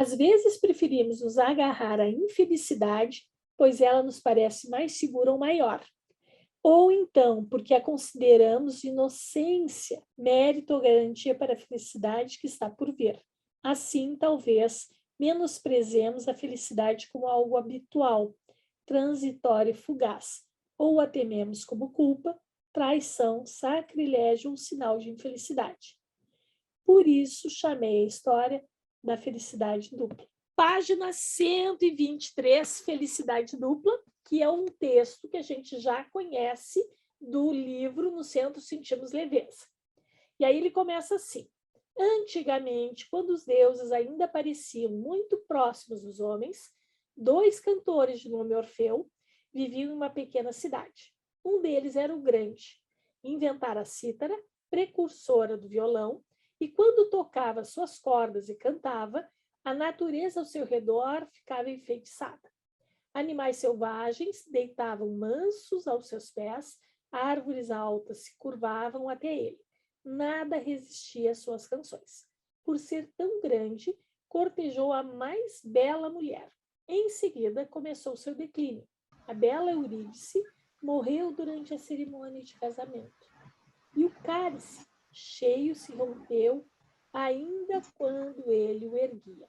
Às vezes preferimos nos agarrar à infelicidade, pois ela nos parece mais segura ou maior. Ou então, porque a consideramos inocência, mérito ou garantia para a felicidade que está por vir. Assim, talvez, menosprezemos a felicidade como algo habitual, transitório e fugaz, ou a tememos como culpa, traição, sacrilégio ou sinal de infelicidade. Por isso, chamei a história da felicidade dupla. Página 123, Felicidade Dupla, que é um texto que a gente já conhece do livro No Centro Sentimos Leveza. E aí ele começa assim: antigamente, quando os deuses ainda pareciam muito próximos dos homens, dois cantores de nome Orfeu viviam em uma pequena cidade. Um deles era o grande, inventara a cítara, precursora do violão, e quando tocava suas cordas e cantava, a natureza ao seu redor ficava enfeitiçada. Animais selvagens deitavam mansos aos seus pés, árvores altas se curvavam até ele. Nada resistia às suas canções. Por ser tão grande, cortejou a mais bela mulher. Em seguida, começou seu declínio. A bela Eurídice morreu durante a cerimônia de casamento. E o cálice cheio se rompeu ainda quando ele o erguia.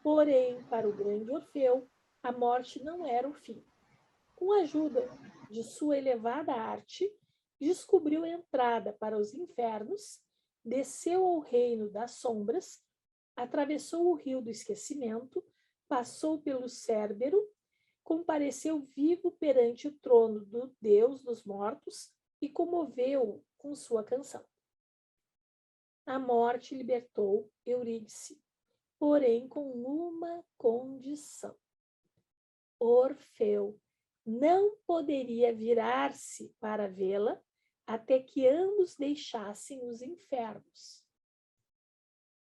Porém, para o grande Orfeu, a morte não era o fim. Com a ajuda de sua elevada arte, descobriu a entrada para os infernos, desceu ao reino das sombras, atravessou o rio do esquecimento, passou pelo Cérbero, compareceu vivo perante o trono do Deus dos mortos e comoveu-o com sua canção. A morte libertou Eurídice, porém com uma condição. Orfeu não poderia virar-se para vê-la até que ambos deixassem os infernos.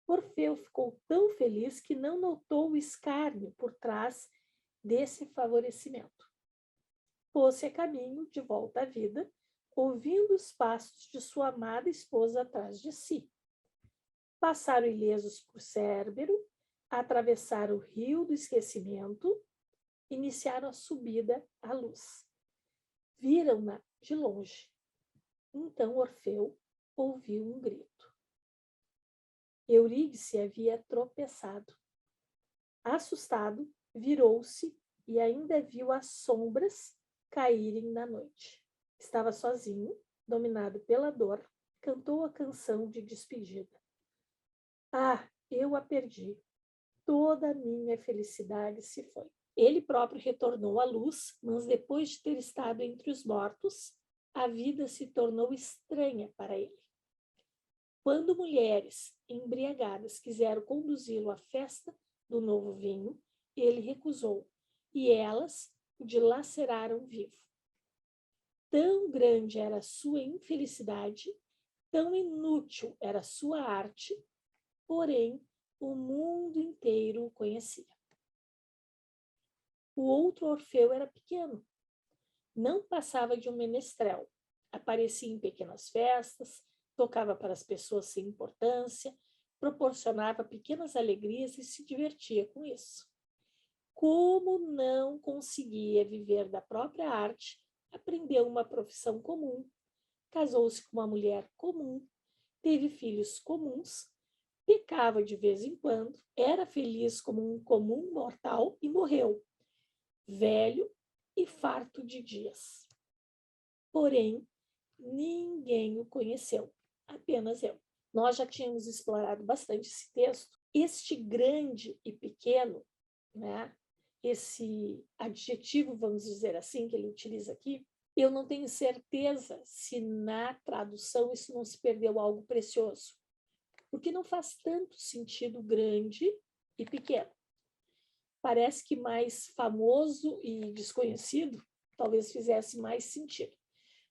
Orfeu ficou tão feliz que não notou o escárnio por trás desse favorecimento. Pôs-se a caminho de volta à vida, ouvindo os passos de sua amada esposa atrás de si. Passaram ilesos por Cérbero, atravessaram o rio do esquecimento, iniciaram a subida à luz. Viram-na de longe. Então Orfeu ouviu um grito. Eurídice havia tropeçado. Assustado, virou-se e ainda viu as sombras caírem na noite. Estava sozinho, dominado pela dor, cantou a canção de despedida. Ah, eu a perdi. Toda a minha felicidade se foi. Ele próprio retornou à luz, mas depois de ter estado entre os mortos, a vida se tornou estranha para ele. Quando mulheres embriagadas quiseram conduzi-lo à festa do novo vinho, ele recusou, e elas o dilaceraram vivo. Tão grande era a sua infelicidade, tão inútil era a sua arte, porém o mundo inteiro o conhecia. O outro Orfeu era pequeno, não passava de um menestrel, aparecia em pequenas festas, tocava para as pessoas sem importância, proporcionava pequenas alegrias e se divertia com isso. Como não conseguia viver da própria arte, aprendeu uma profissão comum, casou-se com uma mulher comum, teve filhos comuns, pecava de vez em quando, era feliz como um comum mortal e morreu, velho e farto de dias. Porém, ninguém o conheceu, apenas eu. Nós já tínhamos explorado bastante esse texto. Este grande e pequeno, né, esse adjetivo, vamos dizer assim, que ele utiliza aqui, eu não tenho certeza se na tradução isso não se perdeu algo precioso, porque não faz tanto sentido grande e pequeno. Parece que mais famoso e desconhecido talvez fizesse mais sentido.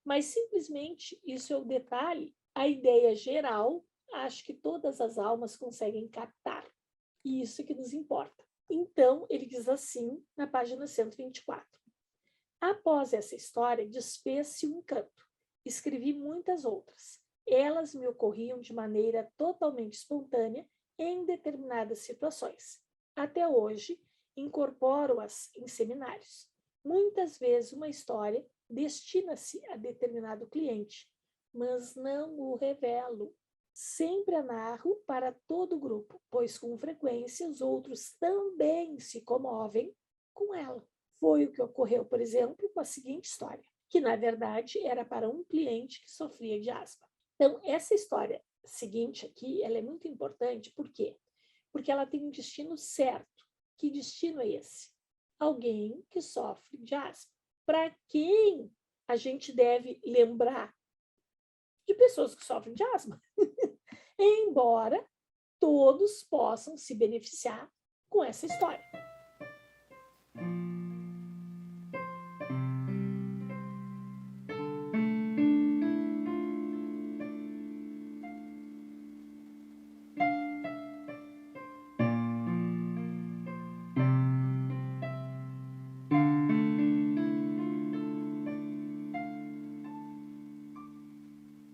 Mas simplesmente isso é o detalhe, a ideia geral, acho que todas as almas conseguem captar. E isso é que nos importa. Então, ele diz assim, na página 124. Após essa história, desfez-se um encanto. Escrevi muitas outras. Elas me ocorriam de maneira totalmente espontânea em determinadas situações. até hoje, incorporo-as em seminários. Muitas vezes uma história destina-se a determinado cliente, mas não o revelo. Sempre a narro para todo o grupo, pois com frequência os outros também se comovem com ela. Foi o que ocorreu, por exemplo, com a seguinte história, que na verdade era para um cliente que sofria de asma. Então, essa história seguinte aqui, ela é muito importante, por quê? Porque ela tem um destino certo. Que destino é esse? Alguém que sofre de asma. Para quem a gente deve lembrar? De pessoas que sofrem de asma. Embora todos possam se beneficiar com essa história.